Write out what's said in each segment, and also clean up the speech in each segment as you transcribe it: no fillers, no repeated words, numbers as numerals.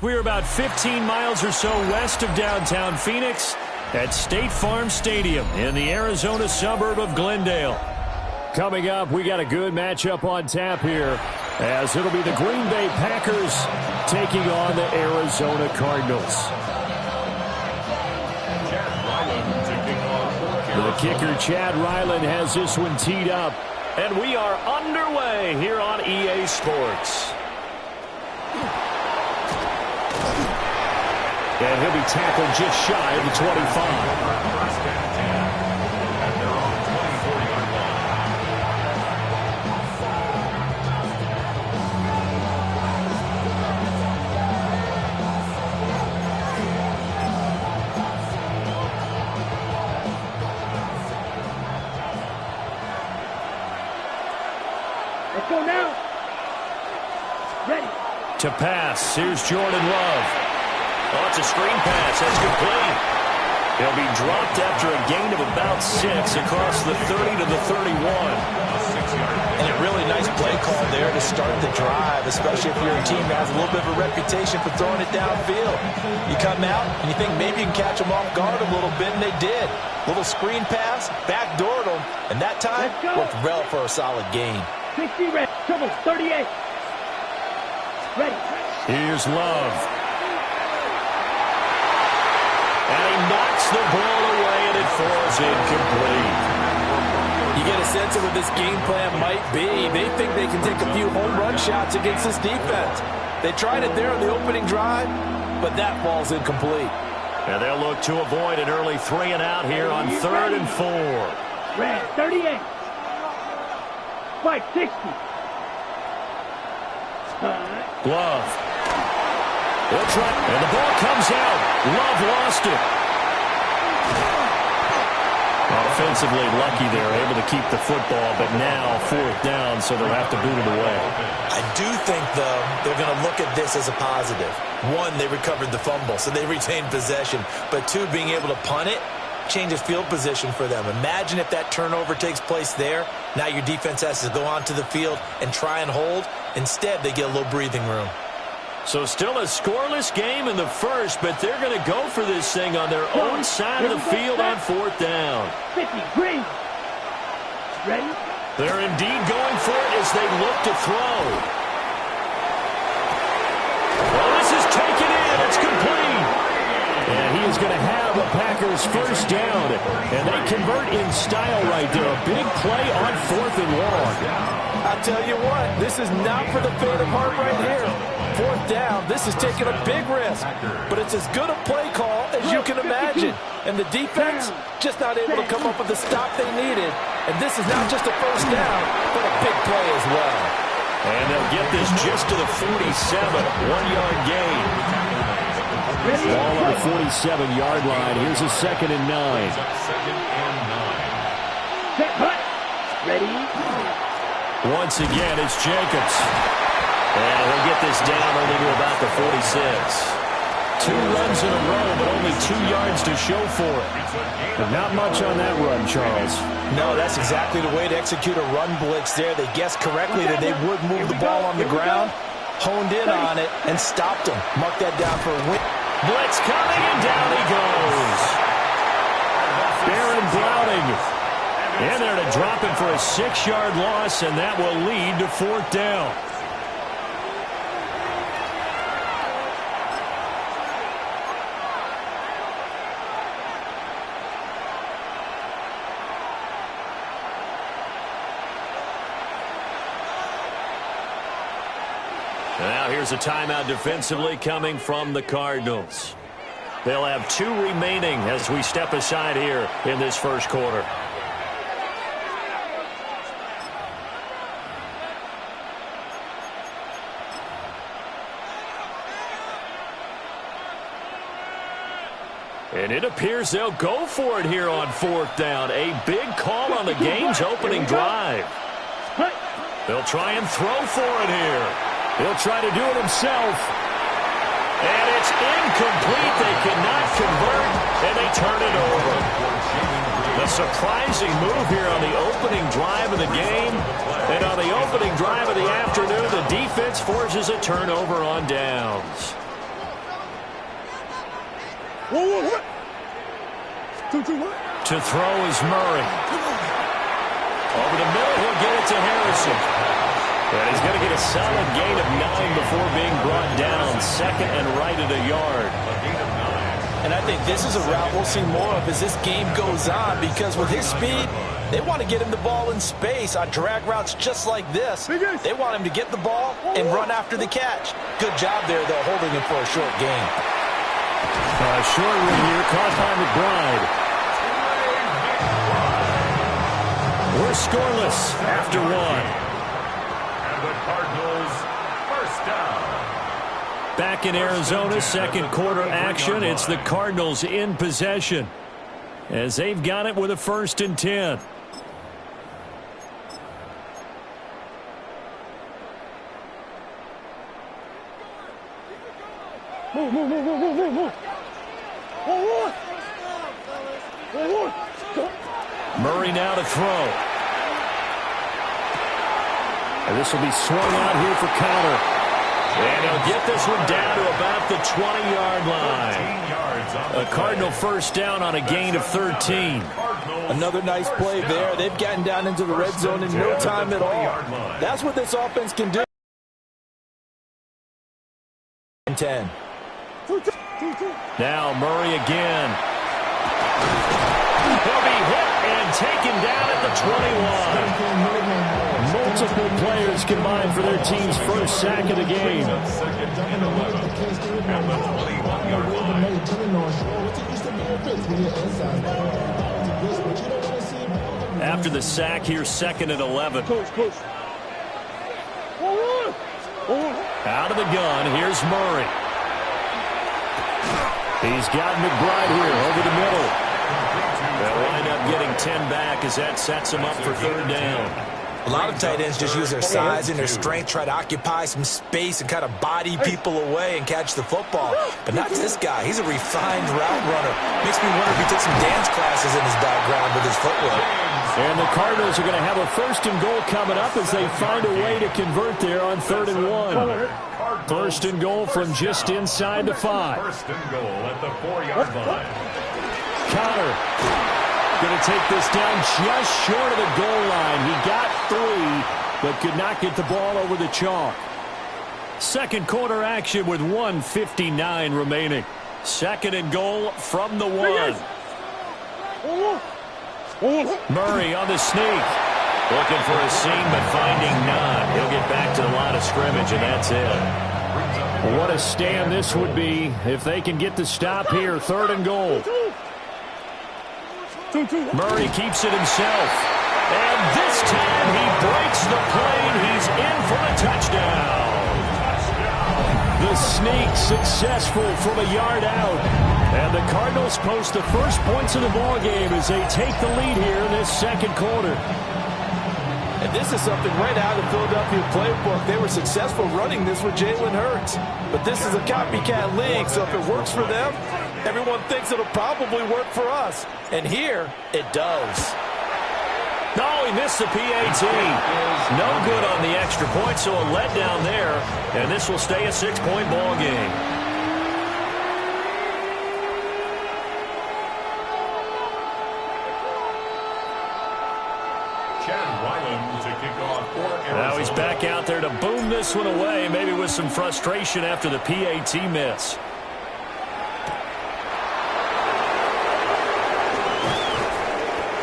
We're about 15 miles or so west of downtown Phoenix at State Farm Stadium in the Arizona suburb of Glendale. Coming up, we got a good matchup on tap here, as it'll be the Green Bay Packers taking on the Arizona Cardinals. The kicker, Chad Ryland, has this one teed up, and we are underway here on EA Sports. And he'll be tackled just shy of the 25. Let's go now. Ready. To pass, here's Jordan Love. Oh, it's a screen pass. That's complete. He'll be dropped after a gain of about 6 across the 30 to the 31. And a really nice play call there to start the drive, especially if you're a team that has a little bit of a reputation for throwing it downfield. You come out and you think maybe you can catch them off guard a little bit, and they did. Little screen pass, backdoored them, and that time worked well for a solid gain. 60 red, trouble, 38. Ready. Here's Love. And he knocks the ball away, and it falls incomplete. You get a sense of what this game plan might be. They think they can take a few home run shots against this defense. They tried it there on the opening drive, but that falls incomplete. And they'll look to avoid an early 3 and out here on 3rd and 4. Red, 38. Spike, 60. Love. He'll try, and the ball comes out. Love lost it. Offensively lucky they're able to keep the football, but now 4th down, so they'll have to boot it away. I do think, though, they're going to look at this as a positive. 1, they recovered the fumble, so they retained possession. But 2, being able to punt it changes field position for them. Imagine if that turnover takes place there. Now your defense has to go onto the field and try and hold. Instead, they get a little breathing room. So still a scoreless game in the first, but they're going to go for this thing on their own side of the field on 4th down. 50, green. Ready? They're indeed going for it as they look to throw. Well, this is taken in. It's complete. And he is going to have a Packers first down. And they convert in style right there. A big play on 4th and long. I'll tell you what, this is not for the faint of heart right here. 4th down, this is taking a big risk. But it's as good a play call as you can imagine. And the defense just not able to come up with the stop they needed. And this is not just a first down, but a big play as well. And they'll get this just to the 47, 1-yard gain. Ball on the 47-yard line. Here's a 2nd and 9. Set, cut. Ready? Once again, it's Jacobs. And he'll get this down only to about the 46. 2 runs in a row, but only 2 yards to show for it. But not much on that run, Charles. No, that's exactly the way to execute a run blitz there. They guessed correctly that they would move the ball on the ground, honed in on it, and stopped them. Mark that down for a win. Blitz coming, and down he goes. Baron Browning in there to drop him for a 6-yard loss, and that will lead to 4th down. Now here's a timeout defensively coming from the Cardinals. They'll have 2 remaining as we step aside here in this first quarter. And it appears they'll go for it here on 4th down. A big call on the game's opening drive. They'll try and throw for it here. He'll try to do it himself. And it's incomplete. They cannot convert, and they turn it over. A surprising move here on the opening drive of the game. And on the opening drive of the afternoon, the defense forces a turnover on downs. To throw is Murray. Over the middle, he'll get it to Harrison. And he's going to get a solid gain of 9 before being brought down. Second and right at a yard. And I think this is a route we'll see more of as this game goes on, because with his speed, they want to get him the ball in space on drag routes just like this. They want him to get the ball and run after the catch. Good job there, though, holding him for a short gain. Short one here, caught by McBride. We're scoreless after one. And the Cardinals first down. Back in Arizona, second quarter action. It's the Cardinals in possession as they've got it with a 1st and 10. Murray now to throw. And this will be swung out here for Connor. And he'll get this one down to about the 20-yard line. A Cardinal first down on a gain of 13. Another nice play there. They've gotten down into the red zone in no time at all. That's what this offense can do. 10. Now Murray again. He'll be hit and taken down at the 21. Multiple players combined for their team's first sack of the game. After the sack, here's 2nd and 11. Out of the gun, here's Murray. He's got McBride here over the middle. They'll wind up getting 10 back as that sets him up for 3rd down. A lot of tight ends just use their size and their strength, try to occupy some space and kind of body people away and catch the football. But not this guy. He's a refined route runner. Makes me wonder if he took some dance classes in his background with his footwork. And the Cardinals are going to have a 1st and goal coming up as they find a way to convert there on 3rd and 1. 1st and goal from just inside the 5. 1st and goal at the 4-yard line. Connor going to take this down just short of the goal line. He got 3, but could not get the ball over the chalk. Second quarter action with 1:59 remaining. 2nd and goal from the 1. Murray on the sneak. Looking for a seam, but finding none. He'll get back to the line of scrimmage, and that's it. What a stand this would be if they can get the stop here. 3rd and goal. Murray keeps it himself. And this time he breaks the plane. He's in for the touchdown. The sneak successful from a yard out. And the Cardinals post the first points of the ballgame as they take the lead here in this 2nd quarter. And this is something right out of the Philadelphia playbook. They were successful running this with Jalen Hurts. But this is a copycat league, so if it works for them, everyone thinks it'll probably work for us. And here, it does. No, he missed the PAT. No good on the extra point, so a letdown there. And this will stay a 6-point ball game. Now he's back out there to boom this one away, maybe with some frustration after the PAT miss.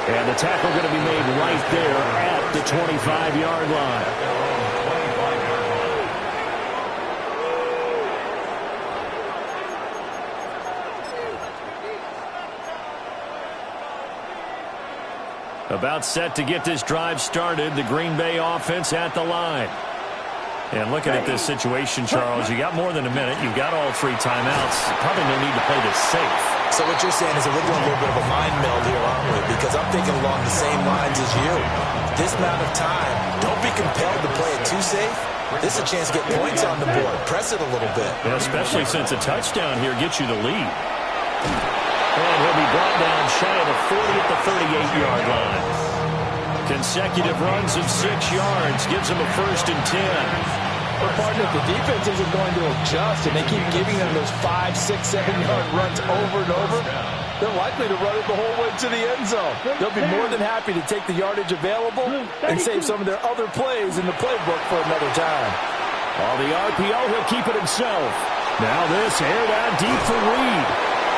And the tackle going to be made right there at the 25-yard line. About set to get this drive started. The Green Bay offense at the line. And looking at this situation, Charles, you got more than a minute. You've got all 3 timeouts. Probably no need to play this safe. So what you're saying is that we're doing a little bit of a mind meld here, aren't we? Because I'm thinking along the same lines as you. This amount of time, don't be compelled to play it too safe. This is a chance to get points on the board. Press it a little bit. Yeah, especially since a touchdown here gets you the lead. And he'll be brought down shy of the 40 at the 38-yard line. Consecutive runs of 6 yards gives him a 1st and 10. But partner, if the defense isn't going to adjust and they keep giving them those 5, 6, 7-yard runs over and over, they're likely to run it the whole way to the end zone. They'll be more than happy to take the yardage available and save some of their other plays in the playbook for another time. On the RPO, he'll keep it himself. Now this aired out deep for Reed.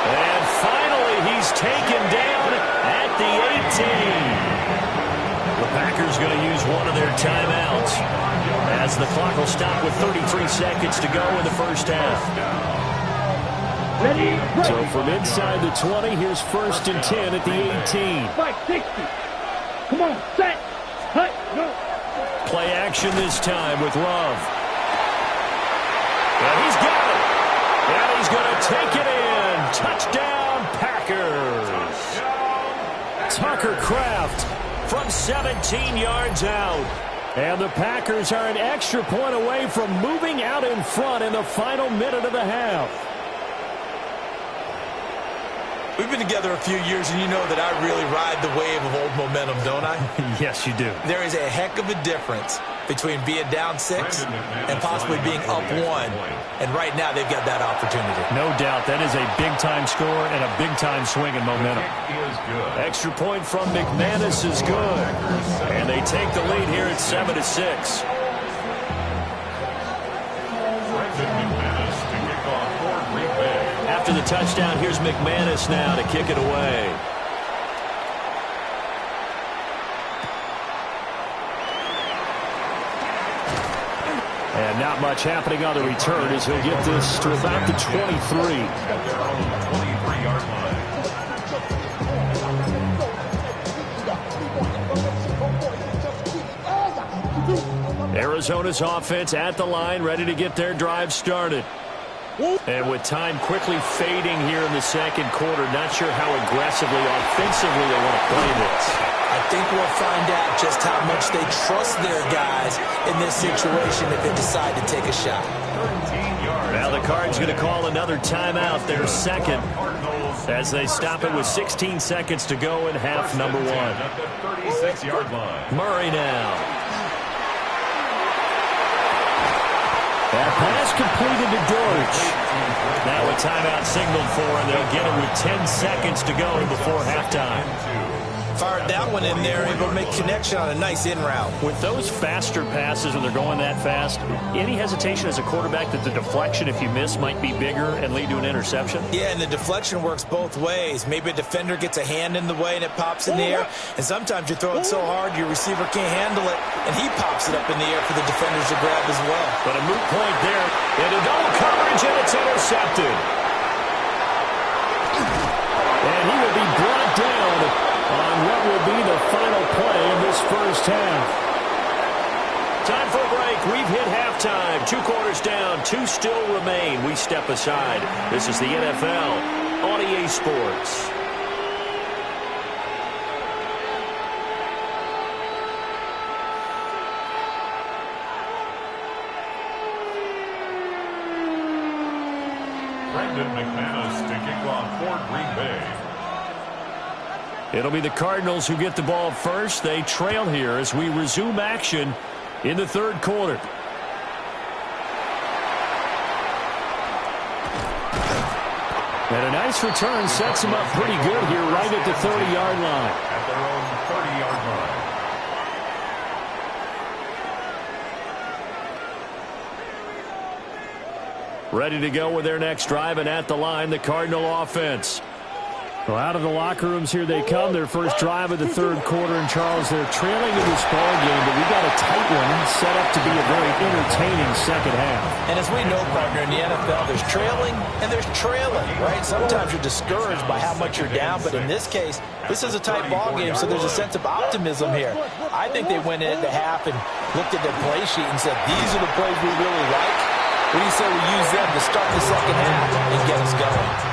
And finally, he's taken down at the 18. The Packers going to use one of their timeouts as the clock will stop with 33 seconds to go in the first half. Ready? So from inside the 20, here's 1st and 10 at the 18. 560. Come on, set. Hut, go. Play action this time with Love. And he's got it. And he's going to take it in. Touchdown, Packers. Tucker Kraft from 17 yards out. And the Packers are an extra point away from moving out in front in the final minute of the half. We've been together a few years, and you know that I really ride the wave of old momentum, don't I? Yes, you do. There is a heck of a difference between being down 6 and possibly being up 1. And right now, they've got that opportunity. No doubt. That is a big-time score and a big-time swing in momentum. Extra point from McManus is good. And they take the lead here at 7-6. After the touchdown, here's McManus now to kick it away. And not much happening on the return as he'll get this to about the 23. Arizona's offense at the line, ready to get their drive started. And with time quickly fading here in the second quarter, not sure how aggressively, offensively they want to play this. I think we'll find out just how much they trust their guys in this situation if they decide to take a shot. Now the Cards going to call another timeout, their second, as they stop it with 16 seconds to go in half number 1. Murray now. That pass completed to Dortch. Now a timeout signaled for, and they'll get it with 10 seconds to go before halftime. Fired that one in there, able to make connection on a nice in route. With those faster passes when they're going that fast, any hesitation as a quarterback that the deflection, if you miss, might be bigger and lead to an interception? Yeah, and the deflection works both ways. Maybe a defender gets a hand in the way and it pops in the air, and sometimes you throw it so hard your receiver can't handle it, and he pops it up in the air for the defenders to grab as well. But a moot point there. Into double coverage, and it's intercepted. And he will be brought down on what will be the final play in this first half. Time for a break. We've hit halftime. 2 quarters down. 2 still remain. We step aside. This is the NFL on EA Sports. Brendan McManus to kick off for Green Bay. It'll be the Cardinals who get the ball first. They trail here as we resume action in the third quarter. And a nice return sets them up pretty good here right at the 30-yard line. At their own 30-yard line. Ready to go with their next drive, and at the line, the Cardinal offense. Well, out of the locker rooms here they come. Their first drive of the third quarter. And, Charles, they're trailing in this ball game, but we got a tight one set up to be a very entertaining second half. And as we know, partner, in the NFL, there's trailing and there's trailing, right? Sometimes you're discouraged by how much you're down, but in this case, this is a tight ball game, so there's a sense of optimism here. I think they went into half and looked at their play sheet and said, these are the plays we really like. What do you say we use them to start the second half and get us going?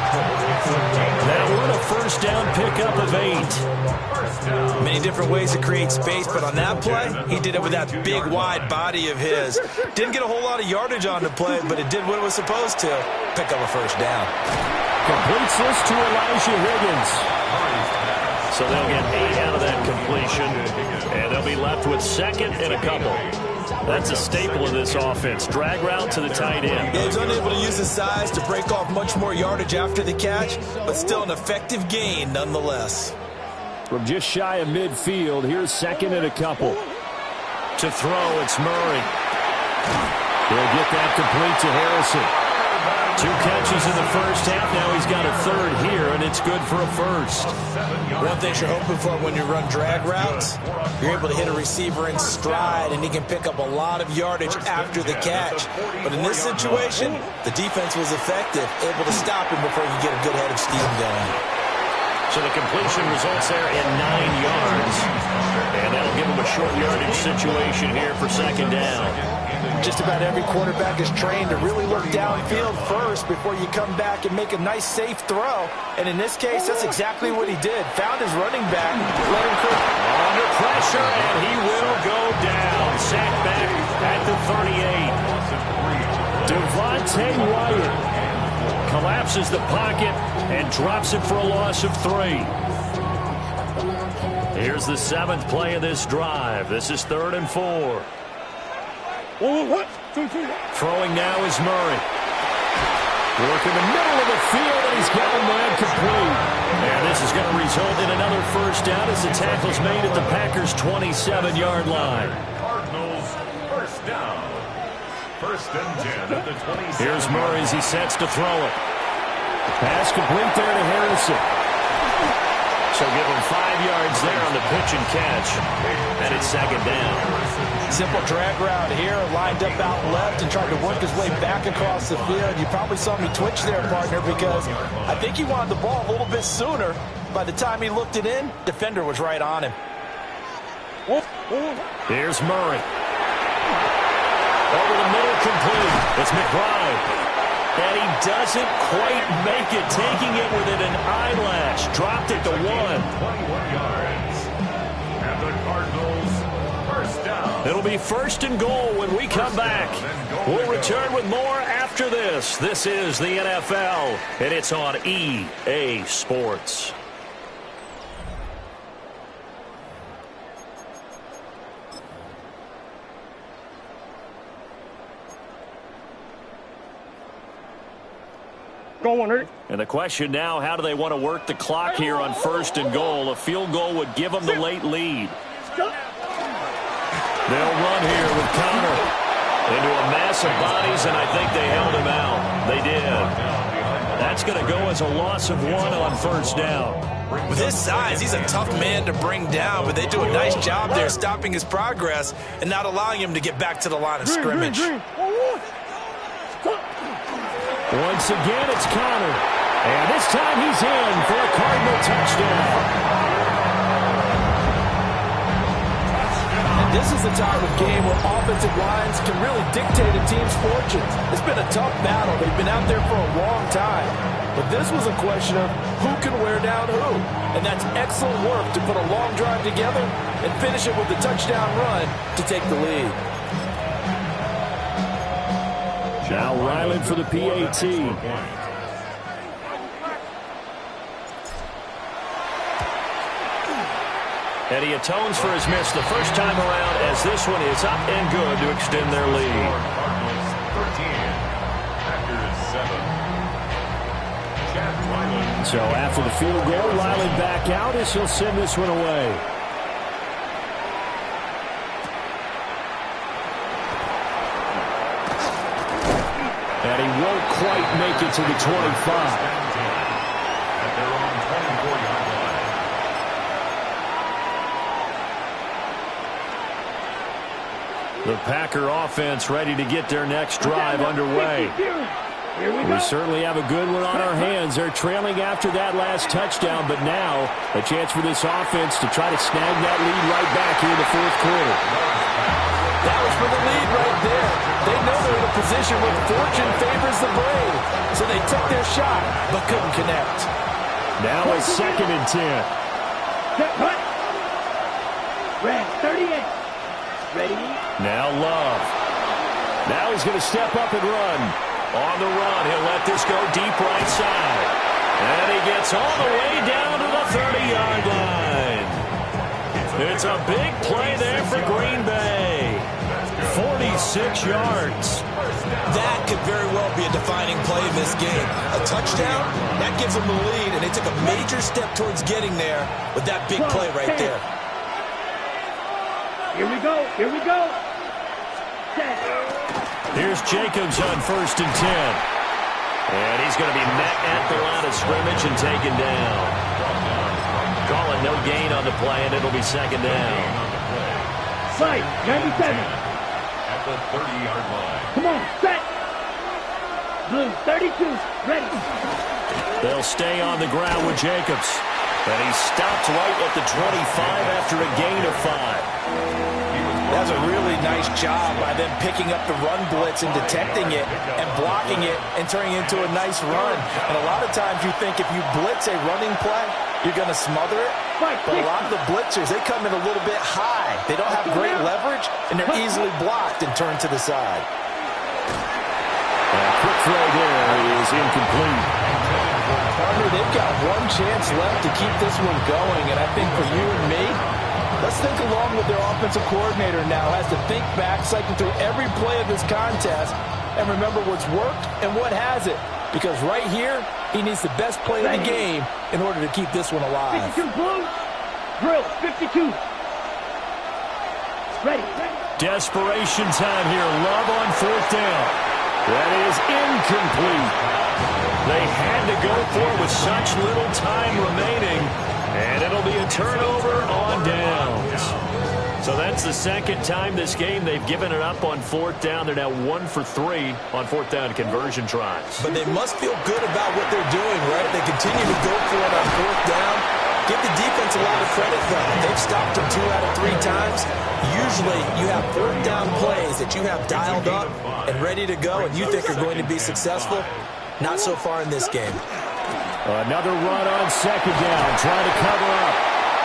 That one, a first down pickup of 8. Many different ways to create space, but on that play, he did it with that big, wide body of his. Didn't get a whole lot of yardage on the play, but it did what it was supposed to. Pick up a first down. Completes this to Elijah Higgins. So So they'll get 8 out of that completion, and they'll be left with second and a couple. That's a staple of this offense. Drag route to the tight end. Yeah, he's unable to use his size to break off much more yardage after the catch, but still an effective gain nonetheless. From just shy of midfield, here's second and a couple. To throw, it's Murray. He'll get that complete to Harrison. 2 catches in the first half. Now he's got a third here, and it's good for a first. One thing you're hoping for when you run drag routes, you're able to hit a receiver in stride, and he can pick up a lot of yardage after the catch. But in this situation, the defense was effective, able to stop him before he could get a good head of steam going. So the completion results there in 9 yards. And that'll give him a short yardage situation here for second down. Just about every quarterback is trained to really look downfield first before you come back and make a nice, safe throw. And in this case, that's exactly what he did. Found his running back, let him cook. Under pressure, and he will go down. Sacked back at the 38. Devontae Wyatt collapses the pocket and drops it for a loss of 3. Here's the 7th play of this drive. This is 3rd and 4. Throwing now is Murray. Work in the middle of the field, and he's got a man complete. And this is going to result in another first down as the tackle's made at the Packers' 27-yard line. Cardinals first down. 1st and 10 at the 27. Here's Murray as he sets to throw it. Pass complete there to Harrison. So give him 5 yards there on the pitch and catch. And it's second down. Simple drag route here, lined up out left and tried to work his way back across the field. You probably saw me twitch there, partner, because I think he wanted the ball a little bit sooner. By the time he looked it in, defender was right on him. Here's Murray. Over the middle, complete. It's McBride. And he doesn't quite make it, taking it within an eyelash. Dropped it to 1. 21 yards. And the Cardinals first down. It'll be 1st and goal when we come back. We'll return with more after this. This is the NFL, and it's on EA Sports. And the question now, how do they want to work the clock here on 1st and goal? A field goal would give them the late lead. They'll run here with Connor into a mass of bodies, and I think they held him out. They did. That's going to go as a loss of 1 on 1st down. With his size, he's a tough man to bring down, but they do a nice job there stopping his progress and not allowing him to get back to the line of scrimmage. Once again, it's Connor. And this time he's in for a Cardinal touchdown. And this is the type of game where offensive lines can really dictate a team's fortunes. It's been a tough battle. They've been out there for a long time. But this was a question of who can wear down who. And that's excellent work to put a long drive together and finish it with a touchdown run to take the lead. Now Ryland for the PAT. And he atones for his miss the first time around as this one is up and good to extend their lead. So after the field goal, Ryland back out as he'll send this one away. And he won't quite make it to the 25. At their own 24-yard line. The Packer offense ready to get their next drive underway. We certainly have a good one on our hands. They're trailing after that last touchdown, but now a chance for this offense to try to snag that lead right back here in the 4th quarter. That was for the lead right there. They know they're in a position where fortune favors the brave. So they took their shot, but couldn't connect. Now it's 2nd and 10. Red 38. Ready? Now Love. Now he's going to step up and run. On the run, he'll let this go deep right side. And he gets all the way down to the 30-yard line. It's a big play there for Green Bay. 46 yards. That could very well be a defining play in this game. A touchdown, that gives them the lead, and they took a major step towards getting there with that big play right there. Here we go. Here we go. Set. Here's Jacobs on 1st and 10. And he's going to be met at the line of scrimmage and taken down. Calling no gain on the play, and it'll be 2nd down. Right, 97. At the 30-yard line. Come on, set. Blue, 32, ready. They'll stay on the ground with Jacobs. And he stopped right at the 25 after a gain of 5. That's a really nice job by them picking up the run blitz and detecting it and blocking it and turning it into a nice run. And a lot of times you think if you blitz a running play, you're going to smother it. But a lot of the blitzers, they come in a little bit high. They don't have great leverage, and they're easily blocked and turned to the side. A quick throw there is incomplete. Partner, they've got one chance left to keep this one going, and I think for you and me, let's think along with their offensive coordinator now. Has to think back, cycle through every play of this contest, and remember what's worked and what hasn't. Because right here, he needs the best play of the game in order to keep this one alive. 52 blue. Drill, 52. Ready. Desperation time here. Love on 4th down. That is incomplete. They had to go for it with such little time remaining. And it'll be a turnover on downs. So that's the 2nd time this game they've given it up on 4th down. They're now 1 for 3 on 4th down conversion tries. But they must feel good about what they're doing, right? They continue to go for it on 4th down. Give the defense a lot of credit, though. They've stopped them 2 out of 3 times. Usually you have 4th down plays that you have dialed up and ready to go and you think are going to be successful. Not so far in this game. Another run on 2nd down, trying to cover up.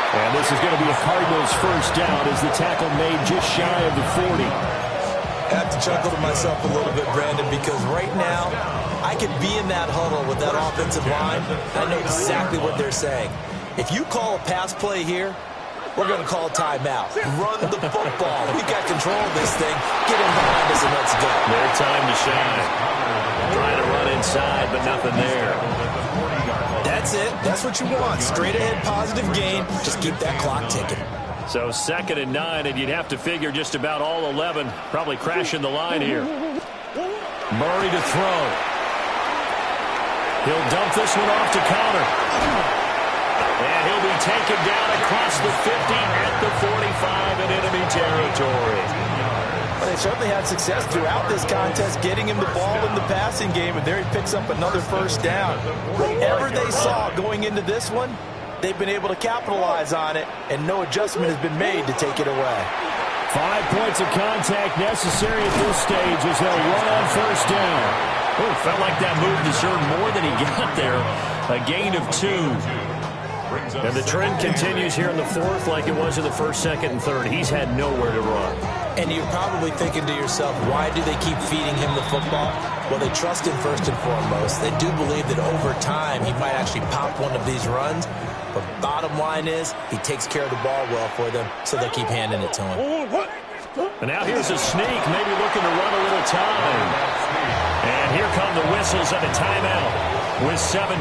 And this is going to be a Cardinals 1st down as the tackle made just shy of the 40. I have to chuckle to myself a little bit, Brandon, because right now I could be in that huddle with that offensive line. I know exactly what they're saying. If you call a pass play here, we're going to call a timeout. Run the football. We got control of this thing. Get in behind us and let's go. Their time to shine. Trying to run inside, but nothing there. That's it. That's what you want. Straight ahead, positive gain. Just keep that clock ticking. So 2nd and 9, and you'd have to figure just about all 11 probably crashing the line here. Murray to throw. He'll dump this one off to counter. And he'll be taken down across the 50 at the 45 in enemy territory. Well, they certainly had success throughout this contest getting him the ball in the passing game, and there he picks up another 1st down. Whatever they saw going into this one, they've been able to capitalize on it, and no adjustment has been made to take it away. 5 points of contact necessary at this stage as they'll run on 1st down. Oh, felt like that move deserved more than he got there. A gain of 2. And the trend continues here in the 4th like it was in the 1st, 2nd, and 3rd. He's had nowhere to run. And you're probably thinking to yourself, why do they keep feeding him the football? Well, they trust him first and foremost. They do believe that over time he might actually pop one of these runs. But bottom line is he takes care of the ball well for them, so they'll keep handing it to him. And now here's a sneak, maybe looking to run a little time. And here come the whistles of a timeout with 7